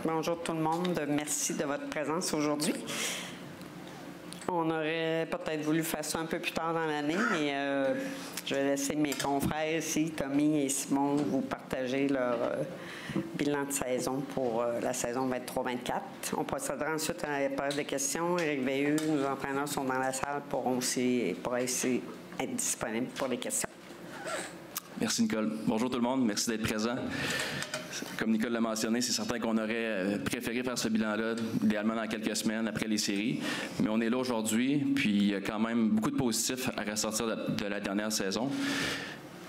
Bonjour tout le monde. Merci de votre présence aujourd'hui. On aurait peut-être voulu faire ça un peu plus tard dans l'année, mais je vais laisser mes confrères ici, Tommy et Simon, vous partager leur bilan de saison pour la saison 23-24. On procédera ensuite à la période de questions. Éric Veilleux, nos entraîneurs sont dans la salle, pourront aussi être disponibles pour les questions. Merci, Nicole. Bonjour tout le monde. Merci d'être présent. Comme Nicole l'a mentionné, c'est certain qu'on aurait préféré faire ce bilan-là, idéalement dans quelques semaines après les séries. Mais on est là aujourd'hui, puis il y a quand même beaucoup de positifs à ressortir de la dernière saison.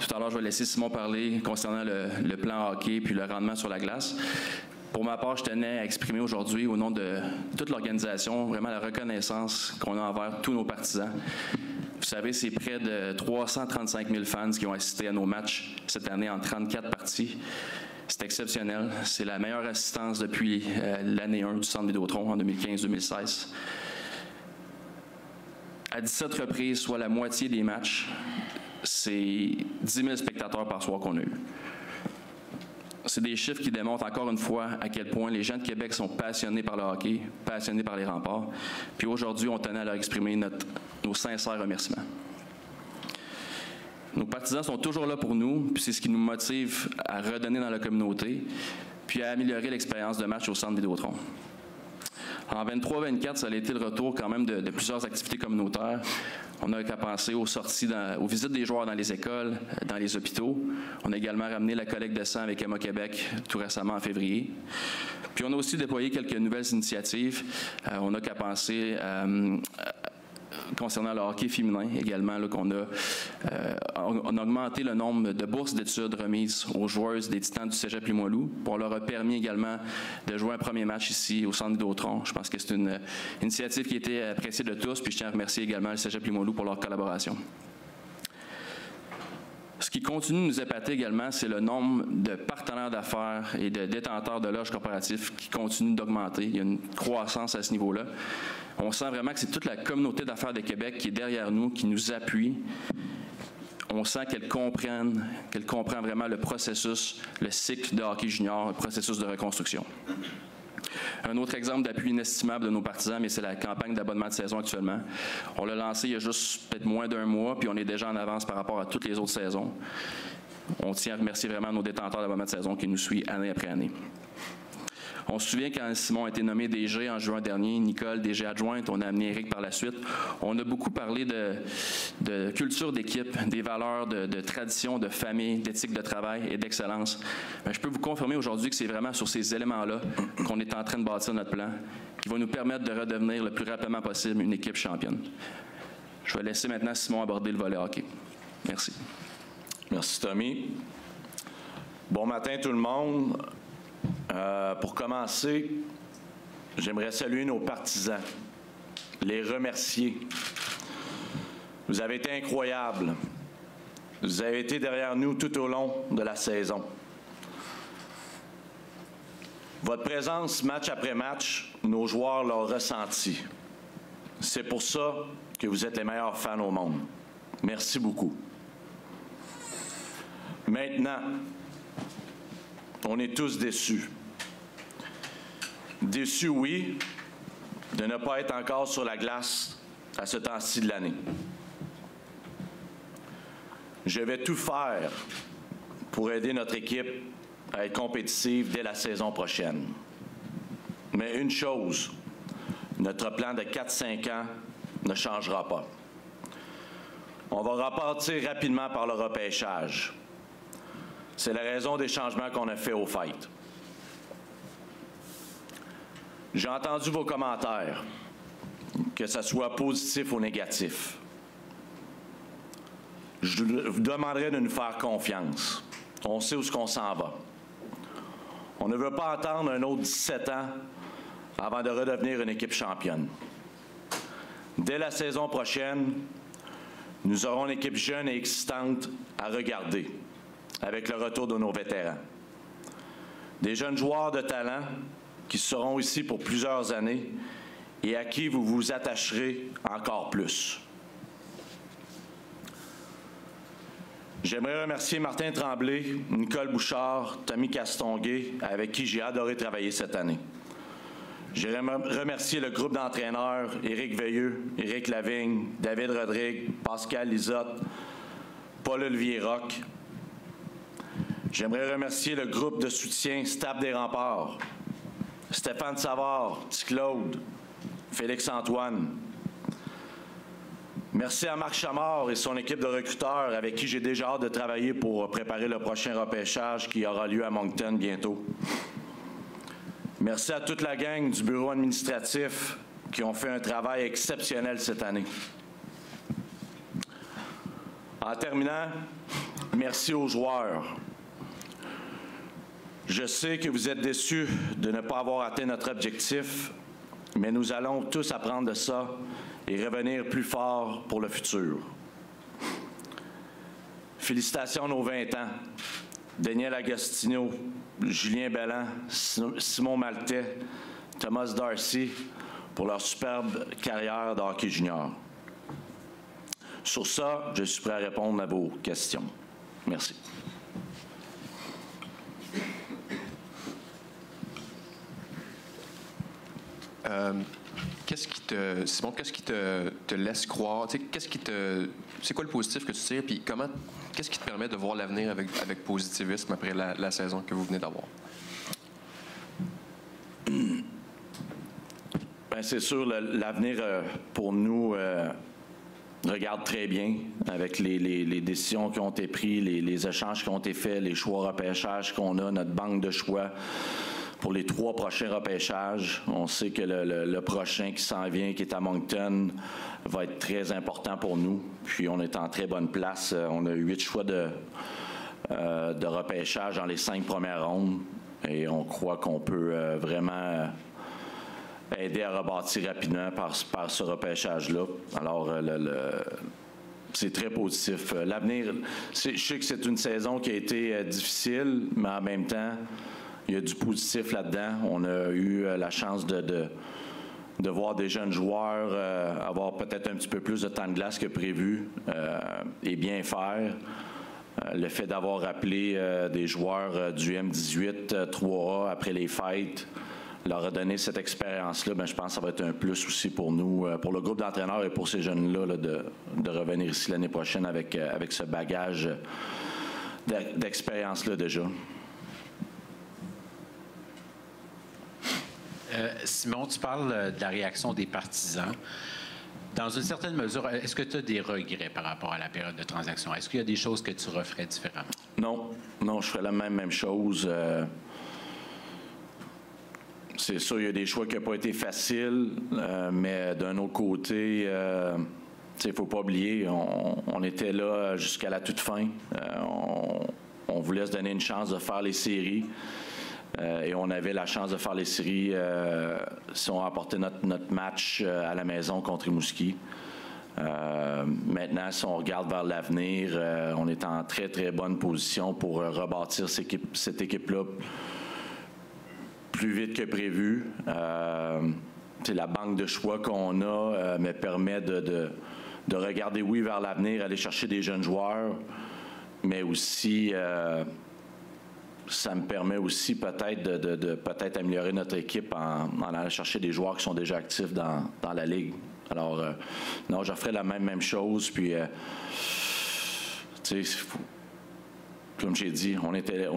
Tout à l'heure, je vais laisser Simon parler concernant le plan hockey puis le rendement sur la glace. Pour ma part, je tenais à exprimer aujourd'hui, au nom de toute l'organisation, vraiment la reconnaissance qu'on a envers tous nos partisans. Vous savez, c'est près de 335 000 fans qui ont assisté à nos matchs cette année en 34 parties. C'est exceptionnel. C'est la meilleure assistance depuis l'année 1 du Centre Vidéotron en 2015-2016. À 17 reprises, soit la moitié des matchs, c'est 10 000 spectateurs par soir qu'on a eu. C'est des chiffres qui démontrent encore une fois à quel point les gens de Québec sont passionnés par le hockey, passionnés par les remparts. Puis aujourd'hui, on tenait à leur exprimer nos sincères remerciements. Nos partisans sont toujours là pour nous, puis c'est ce qui nous motive à redonner dans la communauté, puis à améliorer l'expérience de match au Centre Vidéotron. En 23-24, ça a été le retour quand même de plusieurs activités communautaires. On a qu'à penser aux sorties, aux visites des joueurs dans les écoles, dans les hôpitaux. On a également ramené la collecte de sang avec Emma Québec tout récemment en février. Puis on a aussi déployé quelques nouvelles initiatives. On a qu'à penser concernant le hockey féminin également, on a augmenté le nombre de bourses d'études remises aux joueuses des Titans du Cégep Limoilou. On leur a permis également de jouer un premier match ici au Centre Vidéotron. Je pense que c'est une initiative qui a été appréciée de tous, puis je tiens à remercier également le Cégep Limoilou pour leur collaboration. Ce qui continue de nous épater également, c'est le nombre de partenaires d'affaires et de détenteurs de loges corporatifs qui continue d'augmenter. Il y a une croissance à ce niveau-là. On sent vraiment que c'est toute la communauté d'affaires de Québec qui est derrière nous, qui nous appuie. On sent qu'elle comprend vraiment le processus, le cycle de hockey junior, le processus de reconstruction. Un autre exemple d'appui inestimable de nos partisans, mais c'est la campagne d'abonnement de saison actuellement. On l'a lancé il y a juste peut-être moins d'un mois, puis on est déjà en avance par rapport à toutes les autres saisons. On tient à remercier vraiment nos détenteurs d'abonnement de saison qui nous suivent année après année. On se souvient quand Simon a été nommé DG en juin dernier, Nicole, DG adjointe, on a amené Éric par la suite. On a beaucoup parlé de culture d'équipe, des valeurs, de tradition, de famille, d'éthique de travail et d'excellence. Je peux vous confirmer aujourd'hui que c'est vraiment sur ces éléments-là qu'on est en train de bâtir notre plan, qui va nous permettre de redevenir le plus rapidement possible une équipe championne. Je vais laisser maintenant Simon aborder le volet hockey. Merci. Merci, Tommy. Bon matin, tout le monde. Pour commencer, j'aimerais saluer nos partisans, les remercier. Vous avez été incroyables. Vous avez été derrière nous tout au long de la saison. Votre présence, match après match, nos joueurs l'ont ressenti. C'est pour ça que vous êtes les meilleurs fans au monde. Merci beaucoup. Maintenant, on est tous déçus. Déçus, oui, de ne pas être encore sur la glace à ce temps-ci de l'année. Je vais tout faire pour aider notre équipe à être compétitive dès la saison prochaine. Mais une chose, notre plan de 4-5 ans ne changera pas. On va repartir rapidement par le repêchage. C'est la raison des changements qu'on a faits aux fêtes. J'ai entendu vos commentaires, que ce soit positif ou négatif. Je vous demanderai de nous faire confiance. On sait où est-ce qu'on s'en va. On ne veut pas attendre un autre 17 ans avant de redevenir une équipe championne. Dès la saison prochaine, nous aurons une équipe jeune et excitante à regarder, avec le retour de nos vétérans. Des jeunes joueurs de talent qui seront ici pour plusieurs années et à qui vous vous attacherez encore plus. J'aimerais remercier Martin Tremblay, Nicole Bouchard, Tommy Castonguay, avec qui j'ai adoré travailler cette année. J'aimerais remercier le groupe d'entraîneurs, Éric Veilleux, Éric Lavigne, David Rodrigue, Pascal Lisotte, Paul-Olivier Roch. J'aimerais remercier le groupe de soutien Staff des Remparts, Stéphane Savard, Petit Claude, Félix-Antoine. Merci à Marc Chamard et son équipe de recruteurs avec qui j'ai déjà hâte de travailler pour préparer le prochain repêchage qui aura lieu à Moncton bientôt. Merci à toute la gang du bureau administratif qui ont fait un travail exceptionnel cette année. En terminant, merci aux joueurs. Je sais que vous êtes déçus de ne pas avoir atteint notre objectif, mais nous allons tous apprendre de ça et revenir plus fort pour le futur. Félicitations à nos 20 ans. Daniel Agostino, Julien Belland, Simon Maltais, Thomas Darcy pour leur superbe carrière de hockey junior. Sur ça, je suis prêt à répondre à vos questions. Merci. Simon, qu'est-ce qui te laisse croire? C'est quoi le positif que tu tires? Puis qu'est-ce qui te permet de voir l'avenir avec positivisme après la saison que vous venez d'avoir? Bien, c'est sûr, l'avenir pour nous regarde très bien avec les décisions qui ont été prises, les échanges qui ont été faits, les choix repêchages qu'on a, notre banque de choix. Pour les 3 prochains repêchages, on sait que le prochain qui s'en vient, qui est à Moncton, va être très important pour nous. Puis on est en très bonne place. On a 8 choix de repêchage dans les 5 premières rondes. Et on croit qu'on peut vraiment aider à rebâtir rapidement par ce repêchage-là. Alors, c'est très positif. L'avenir, je sais que c'est une saison qui a été difficile, mais en même temps, il y a du positif là-dedans. On a eu la chance de voir des jeunes joueurs avoir peut-être un petit peu plus de temps de glace que prévu et bien faire. Le fait d'avoir appelé des joueurs du M18 3A après les fêtes, leur a donné cette expérience-là, bien, je pense que ça va être un plus aussi pour nous, pour le groupe d'entraîneurs et pour ces jeunes-là là, de revenir ici l'année prochaine avec ce bagage d'expérience-là déjà. Simon, tu parles de la réaction des partisans. Dans une certaine mesure, est-ce que tu as des regrets par rapport à la période de transaction? Est-ce qu'il y a des choses que tu referais différemment? Non, je ferais la même chose. C'est sûr, il y a des choix qui n'ont pas été faciles, mais d'un autre côté, il ne faut pas oublier, on était là jusqu'à la toute fin. On voulait se donner une chance de faire les séries. Et on avait la chance de faire les séries si on remportait notre match à la maison contre Rimouski. Maintenant, si on regarde vers l'avenir, on est en très, très bonne position pour rebâtir cette équipe-là plus vite que prévu. La banque de choix qu'on a me permet de regarder, oui, vers l'avenir, aller chercher des jeunes joueurs, mais aussi... ça me permet aussi peut-être de peut-être améliorer notre équipe en allant chercher des joueurs qui sont déjà actifs dans la Ligue. Alors, non, je ferai la même chose. Puis, comme j'ai dit, on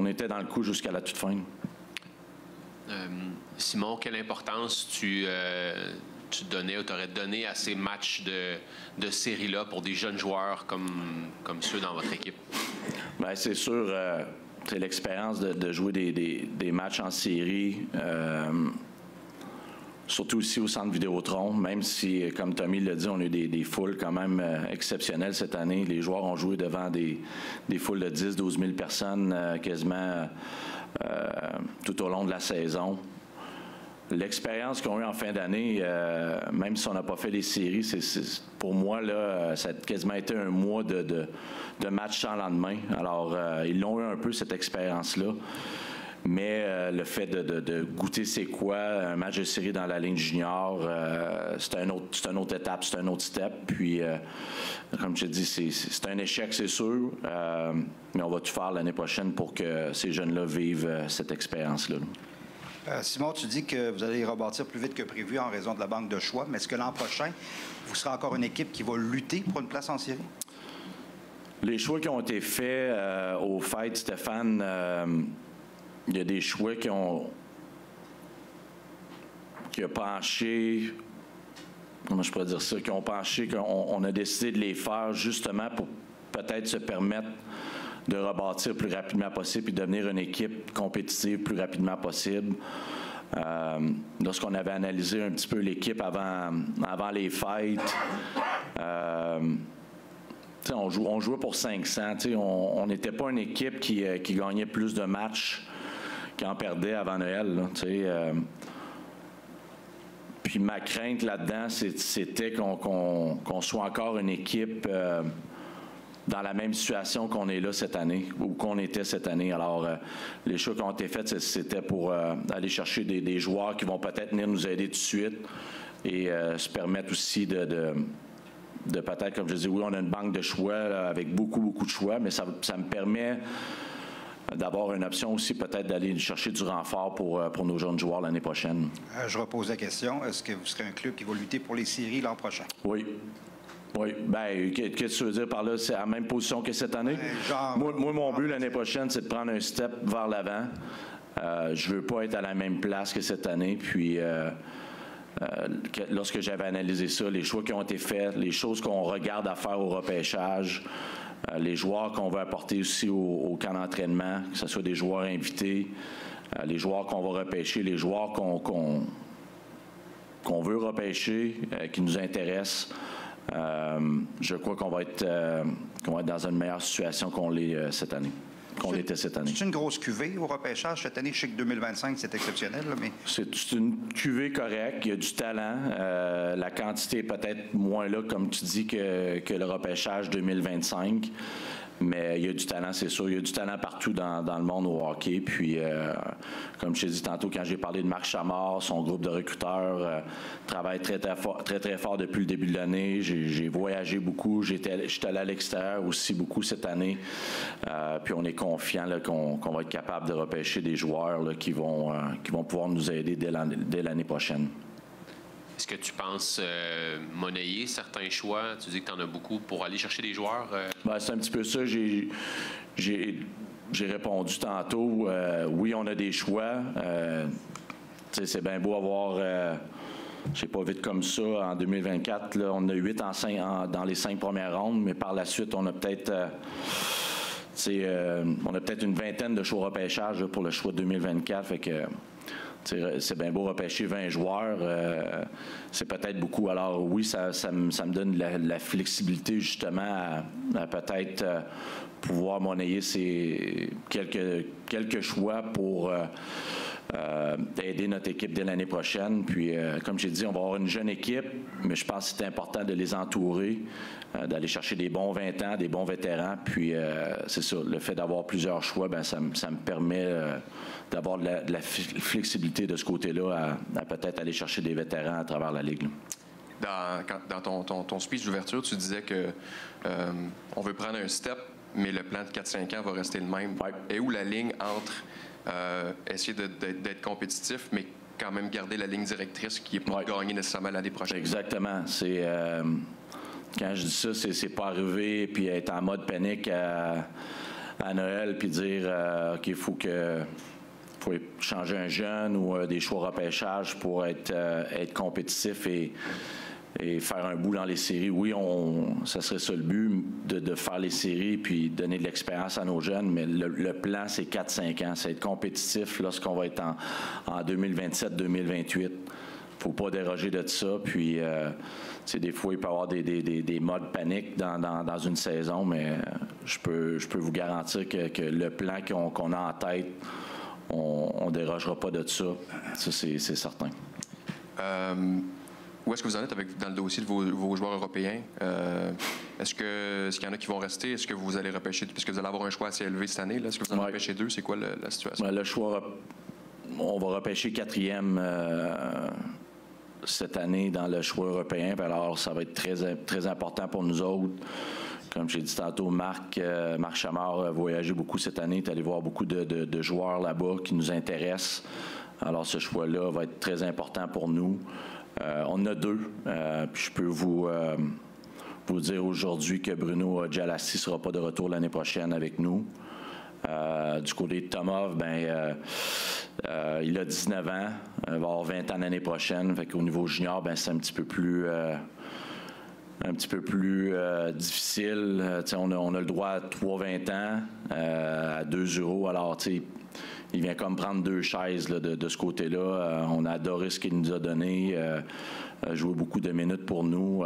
était dans le coup jusqu'à la toute fin. Simon, quelle importance tu donnais ou tu aurais donné à ces matchs de série-là pour des jeunes joueurs comme ceux dans votre équipe? Bien, c'est sûr... c'est l'expérience de jouer des matchs en série, surtout ici au Centre Vidéotron, même si, comme Tommy l'a dit, on a eu des foules quand même exceptionnelles cette année. Les joueurs ont joué devant des foules de 10-12 000 personnes quasiment tout au long de la saison. L'expérience qu'on a eue en fin d'année, même si on n'a pas fait les séries, pour moi, là, ça a quasiment été un mois de match sans lendemain. Alors, ils l'ont eu un peu, cette expérience-là. Mais le fait de goûter c'est quoi un match de série dans la ligne junior, c'est une autre étape, c'est un autre step. Puis, comme je te dis, c'est un échec, c'est sûr, mais on va tout faire l'année prochaine pour que ces jeunes-là vivent cette expérience-là. Simon, tu dis que vous allez rebâtir plus vite que prévu en raison de la banque de choix, mais est-ce que l'an prochain, vous serez encore une équipe qui va lutter pour une place en série? Les choix qui ont été faits au Fight, Stéphane, il y a des choix qui ont penché, comment je pourrais dire ça, qui ont penché, qu'on a décidé de les faire justement pour peut-être se permettre de rebâtir plus rapidement possible et devenir une équipe compétitive plus rapidement possible. Lorsqu'on avait analysé un petit peu l'équipe avant les fights, on jouait pour 500. On n'était pas une équipe qui gagnait plus de matchs qui en perdait avant Noël. Puis ma crainte là-dedans, c'était qu'on soit encore une équipe dans la même situation qu'on est là cette année, ou qu'on était cette année. Alors, les choix qui ont été faits, c'était pour aller chercher des joueurs qui vont peut-être venir nous aider tout de suite et se permettre aussi de peut-être, comme je dis, oui, on a une banque de choix là, avec beaucoup de choix, mais ça me permet d'avoir une option aussi peut-être d'aller chercher du renfort pour nos jeunes joueurs l'année prochaine. Je repose la question. Est-ce que vous serez un club qui va lutter pour les séries l'an prochain? Oui. Oui. Bien, qu'est-ce que tu veux dire par là? C'est à la même position que cette année? Moi, mon but l'année prochaine, c'est de prendre un step vers l'avant. Je ne veux pas être à la même place que cette année. Puis, lorsque j'avais analysé ça, les choix qui ont été faits, les choses qu'on regarde à faire au repêchage, les joueurs qu'on veut apporter aussi au camp d'entraînement, que ce soit des joueurs invités, les joueurs qu'on va repêcher, les joueurs qu'on veut repêcher, qui nous intéressent. Je crois qu'on va être dans une meilleure situation qu'on l'est cette année. L'était cette année. C'est une grosse cuvée au repêchage cette année. Je sais que 2025, c'est exceptionnel. Là, mais... C'est une cuvée correcte. Il y a du talent. La quantité est peut-être moins là, comme tu dis, que le repêchage 2025. Mais il y a du talent, c'est sûr. Il y a du talent partout dans le monde au hockey. Puis, comme je t'ai dit tantôt, quand j'ai parlé de Marc Chamard, son groupe de recruteurs travaille très fort depuis le début de l'année. J'ai voyagé beaucoup. J'étais allé à l'extérieur aussi beaucoup cette année. Puis, on est confiant qu'on va être capable de repêcher des joueurs là, qui vont pouvoir nous aider dès l'année prochaine. Est-ce que tu penses monnayer certains choix? Tu dis que tu en as beaucoup pour aller chercher des joueurs? Bien, c'est un petit peu ça. J'ai répondu tantôt. Oui, on a des choix. C'est bien beau avoir... je sais pas vite comme ça. En 2024, là, on a 8 dans les 5 premières rondes, mais par la suite, on a peut-être... on a peut-être une vingtaine de choix repêchage là, pour le choix de 2024. Fait que... c'est bien beau repêcher 20 joueurs, c'est peut-être beaucoup. Alors oui, ça me donne la flexibilité justement à peut-être pouvoir monnayer ces quelques choix pour aider notre équipe dès l'année prochaine. Puis, comme j'ai dit, on va avoir une jeune équipe, mais je pense que c'est important de les entourer, d'aller chercher des bons 20 ans, des bons vétérans. Puis, c'est ça, le fait d'avoir plusieurs choix, bien, ça me permet d'avoir de la flexibilité de ce côté-là à peut-être aller chercher des vétérans à travers la Ligue. Dans ton speech d'ouverture, tu disais que on veut prendre un step, mais le plan de 4-5 ans va rester le même. Ouais. Et où la ligne entre essayer d'être compétitif, mais quand même garder la ligne directrice qui est pas gagner nécessairement l'année prochaine? Exactement. C'est quand je dis ça, c'est pas arriver puis être en mode panique à Noël puis dire OK, il faut changer un jeune ou des choix repêchage pour être compétitif et faire un bout dans les séries. Oui, ça serait ça le but, de faire les séries puis donner de l'expérience à nos jeunes, mais le plan, c'est 4-5 ans. C'est être compétitif lorsqu'on va être en 2027-2028. Il ne faut pas déroger de ça. Puis, des fois, il peut y avoir des modes panique dans une saison, mais je peux vous garantir que le plan qu'on a en tête, on ne dérogera pas de ça. Ça, c'est certain. Où est-ce que vous en êtes dans le dossier de vos joueurs européens? Est-ce qu'il y en a qui vont rester? Est-ce que vous allez repêcher? Puisque vous allez avoir un choix assez élevé cette année, là. Est-ce que vous en repêchez 2? C'est quoi la situation? Le choix on va repêcher 4e cette année dans le choix européen. Alors, ça va être très, très important pour nous autres. Comme j'ai dit tantôt, Marc Chamard a voyagé beaucoup cette année. Il est allé voir beaucoup de joueurs là-bas qui nous intéressent. Alors, ce choix-là va être très important pour nous. On en a 2. Puis je peux vous dire aujourd'hui que Bruno Gialassi ne sera pas de retour l'année prochaine avec nous. Du côté de Tomov, il a 19 ans, il va avoir 20 ans l'année prochaine. Fait qu'au niveau junior, c'est un petit peu plus difficile. On a le droit à 3-20 ans, à 2 €. Alors, il vient comme prendre 2 chaises là, de ce côté-là. On a adoré ce qu'il nous a donné, joué beaucoup de minutes pour nous.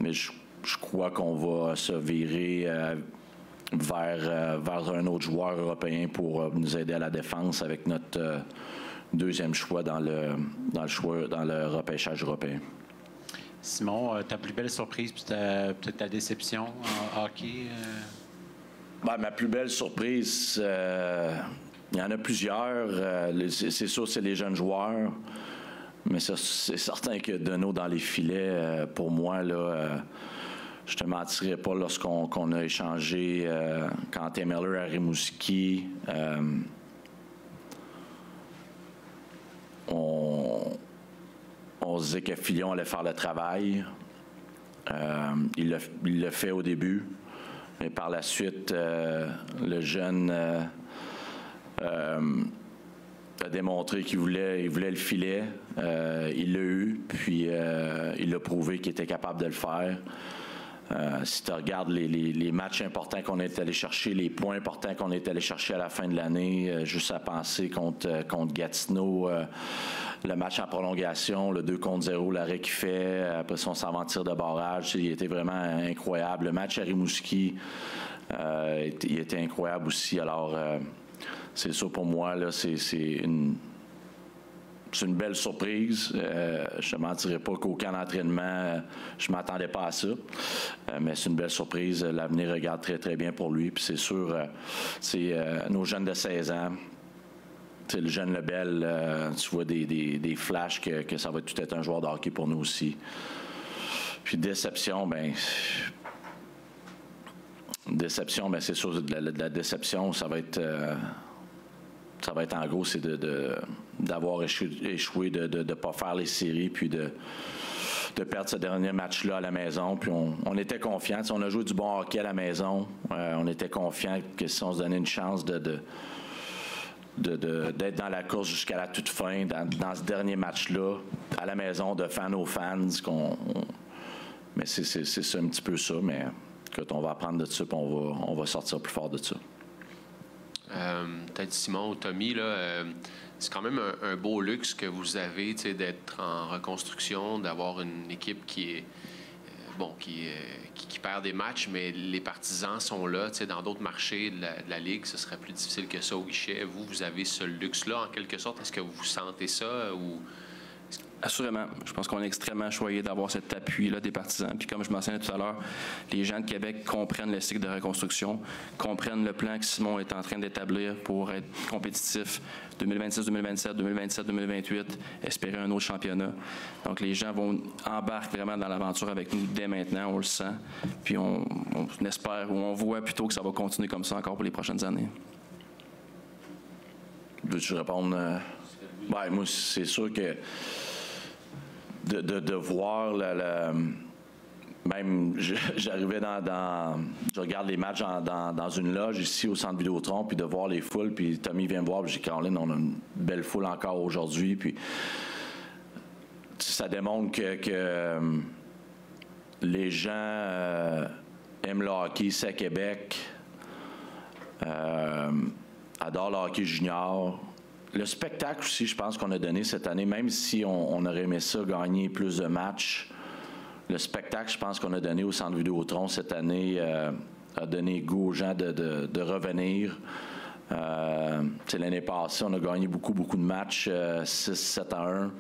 Mais je crois qu'on va se virer vers un autre joueur européen pour nous aider à la défense avec notre 2e choix dans le repêchage européen. Simon, ta plus belle surprise puis peut-être ta déception en hockey? Ma plus belle surprise, il y en a plusieurs. C'est sûr, c'est les jeunes joueurs. Mais ça, c'est certain que Deneau dans les filets, pour moi, là, je te mentirais pas lorsqu'on a échangé Quentin Miller à Rimouski. On se disait que Fillon allait faire le travail. Il l'a fait au début. Mais par la suite, le jeune a démontré qu'il voulait le filet. Il l'a eu, puis il a prouvé qu'il était capable de le faire. Si tu regardes les matchs importants qu'on est allé chercher, les points importants qu'on est allé chercher à la fin de l'année, juste à penser contre Gatineau, le match en prolongation, le 2-0, l'arrêt qu'il fait, après ça, on s'en va en tir de barrage, il était vraiment incroyable. Le match à Rimouski, il était incroyable aussi. Alors, c'est ça pour moi, là, c'est une belle surprise. Je ne mentirais pas qu'aucun entraînement, je ne m'attendais pas à ça. Mais c'est une belle surprise. L'avenir regarde très, très bien pour lui. Puis c'est sûr, nos jeunes de 16 ans, le jeune Lebel, tu vois des flashs que ça va tout être un joueur de hockey pour nous aussi. Puis déception, c'est sûr, la déception, ça va être en gros, c'est d'avoir échoué, de ne pas faire les séries, puis de perdre ce dernier match-là à la maison. Puis on était confiants. On a joué du bon hockey à la maison. On était confiants que si on se donnait une chance d'être dans la course jusqu'à la toute fin, dans ce dernier match-là, à la maison, de faire nos fans. Mais c'est un petit peu ça, mais quand on va apprendre de ça, puis on va sortir plus fort de ça. Peut-être Simon ou Tommy, là, c'est quand même un beau luxe que vous avez d'être en reconstruction, d'avoir une équipe qui perd des matchs, mais les partisans sont là. Dans d'autres marchés de la Ligue, ce serait plus difficile que ça au guichet. Vous avez ce luxe-là, en quelque sorte. Est-ce que vous sentez ça? Ou... Assurément. Je pense qu'on est extrêmement choyé d'avoir cet appui-là des partisans. Puis comme je mentionnais tout à l'heure, les gens de Québec comprennent le cycle de reconstruction, comprennent le plan que Simon est en train d'établir pour être compétitif 2026-2027, 2027-2028, espérer un autre championnat. Donc les gens embarquent vraiment dans l'aventure avec nous dès maintenant, on le sent. Puis on espère, ou on voit plutôt que ça va continuer comme ça encore pour les prochaines années. Veux-tu répondre? Moi, c'est sûr que de voir même j'arrivais je regarde les matchs dans une loge ici au Centre Vidéotron, puis de voir les foules, puis Tommy vient me voir, puis j'ai dit, Caroline, on a une belle foule encore aujourd'hui, puis ça démontre que les gens aiment le hockey ici à Québec, adorent le hockey junior. Le spectacle aussi, je pense qu'on a donné cette année, même si on aurait aimé ça, gagner plus de matchs, le spectacle, je pense qu'on a donné au Centre Vidéotron cette année a donné goût aux gens de revenir. L'année passée, on a gagné beaucoup de matchs, 6-7-1.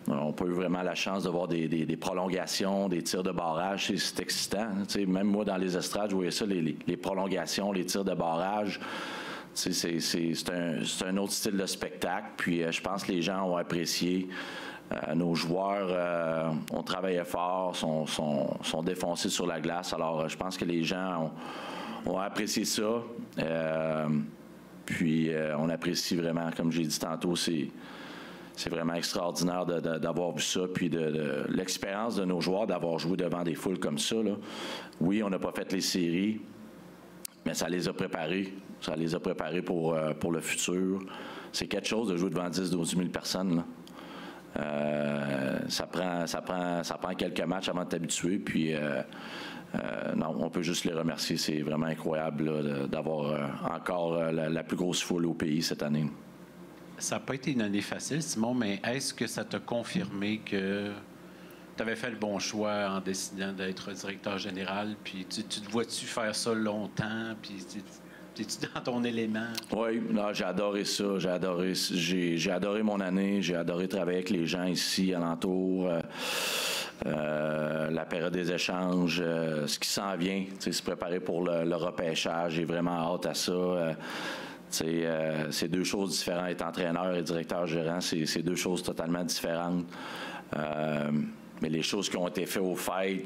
On n'a pas eu vraiment la chance de voir des prolongations, des tirs de barrage. C'est excitant. Même moi, dans les estrades, je voyais ça, les prolongations, les tirs de barrage. c'est un autre style de spectacle. Puis je pense que les gens ont apprécié. Nos joueurs ont travaillé fort, sont défoncés sur la glace. Alors, je pense que les gens ont apprécié ça. Puis, on apprécie vraiment, comme j'ai dit tantôt, c'est vraiment extraordinaire d'avoir vu ça. Puis, de l'expérience de nos joueurs d'avoir joué devant des foules comme ça. Là. Oui, on n'a pas fait les séries, mais ça les a préparés. Ça les a préparés pour le futur. C'est quelque chose de jouer devant 10-12 000 personnes, là. Ça prend quelques matchs avant de t'habituer, puis non, on peut juste les remercier. C'est vraiment incroyable là, d'avoir encore la plus grosse foule au pays cette année. Ça n'a pas été une année facile, Simon, mais est-ce que ça t'a confirmé que tu avais fait le bon choix en décidant d'être directeur général, puis tu te vois-tu faire ça longtemps, puis es-tu dans ton élément? Oui, j'ai adoré ça. J'ai adoré mon année. J'ai adoré travailler avec les gens ici alentour. La période des échanges, ce qui s'en vient, se préparer pour le repêchage. J'ai vraiment hâte à ça. C'est deux choses différentes. Être entraîneur et directeur gérant, c'est deux choses totalement différentes. Mais les choses qui ont été faites aux fêtes,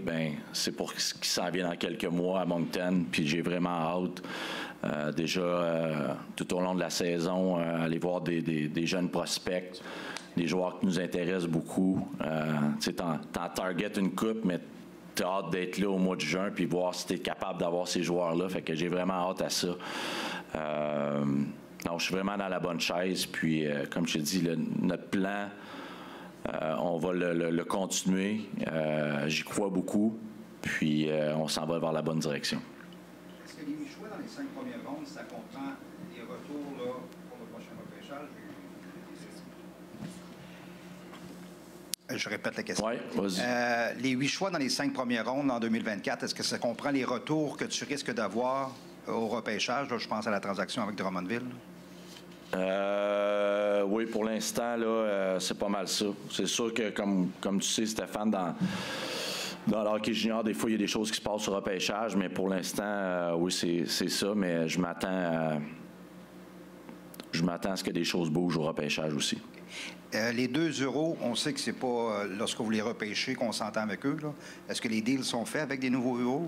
c'est pour ce qui s'en vient dans quelques mois à Moncton. Puis j'ai vraiment hâte. Déjà, tout au long de la saison, aller voir des jeunes prospects, des joueurs qui nous intéressent beaucoup. T'en target une coupe, mais tu as hâte d'être là au mois de juin puis voir si tu es capable d'avoir ces joueurs-là. Fait que j'ai vraiment hâte à ça. Non, je suis vraiment dans la bonne chaise. Puis, comme je te dis, notre plan, on va le continuer. J'y crois beaucoup. Puis, on s'en va vers la bonne direction. Est-ce que les 8 choix dans les 5 premières rondes, ça comprend les retours là, pour le prochain repêchage? Je répète la question. Oui, vas-y. Les 8 choix dans les 5 premières rondes en 2024, est-ce que ça comprend les retours que tu risques d'avoir au repêchage? Là, je pense à la transaction avec Drummondville. Oui, pour l'instant, là, c'est pas mal ça. C'est sûr que, comme tu sais, Stéphane, dans le hockey junior, des fois, il y a des choses qui se passent au repêchage, mais pour l'instant, oui, c'est ça. Mais je m'attends à ce que des choses bougent au repêchage aussi. Les 2 euros, on sait que c'est pas lorsque vous les repêchez qu'on s'entend avec eux. Est-ce que les deals sont faits avec des nouveaux euros?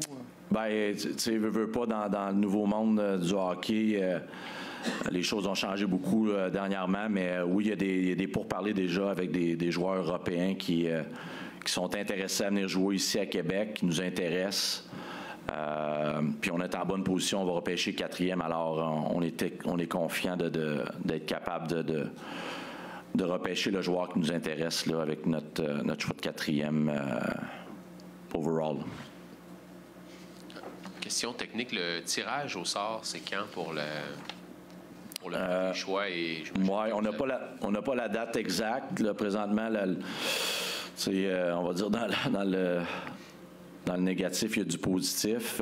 Bien, tu sais, veux pas, dans le nouveau monde du hockey, les choses ont changé beaucoup dernièrement, mais oui, il y a des pourparlers déjà avec des joueurs européens qui sont intéressés à venir jouer ici à Québec, qui nous intéressent. Puis on est en bonne position, on va repêcher 4e, alors on est confiant d'être capable de repêcher le joueur qui nous intéresse là, avec notre choix de 4e overall. Question technique, le tirage au sort, c'est quand pour le choix? Oui, on n'a pas la date exacte. Là, présentement, on va dire dans le négatif, il y a du positif.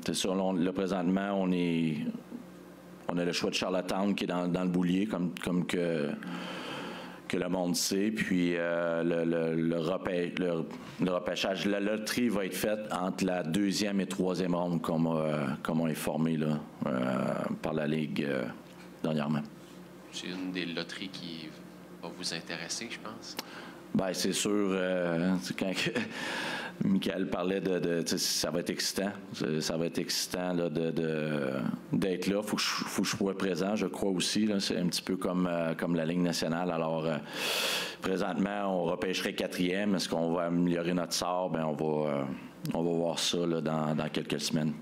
C'est sûr, là, présentement, on a le choix de Charlottetown qui est dans le boulier, comme que le monde sait. Puis le repêchage, la loterie va être faite entre la 2e et 3e ronde, comme on est formé là, par la Ligue dernièrement. C'est une des loteries qui va vous intéresser, je pense. Bien, c'est sûr, quand Michael parlait ça va être excitant. Ça va être excitant là, d'être là. Faut que je sois présent, je crois aussi. Là. C'est un petit peu comme la Ligue nationale. Alors, présentement, on repêcherait 4e. Est-ce qu'on va améliorer notre sort? Bien, on va voir ça là, dans quelques semaines.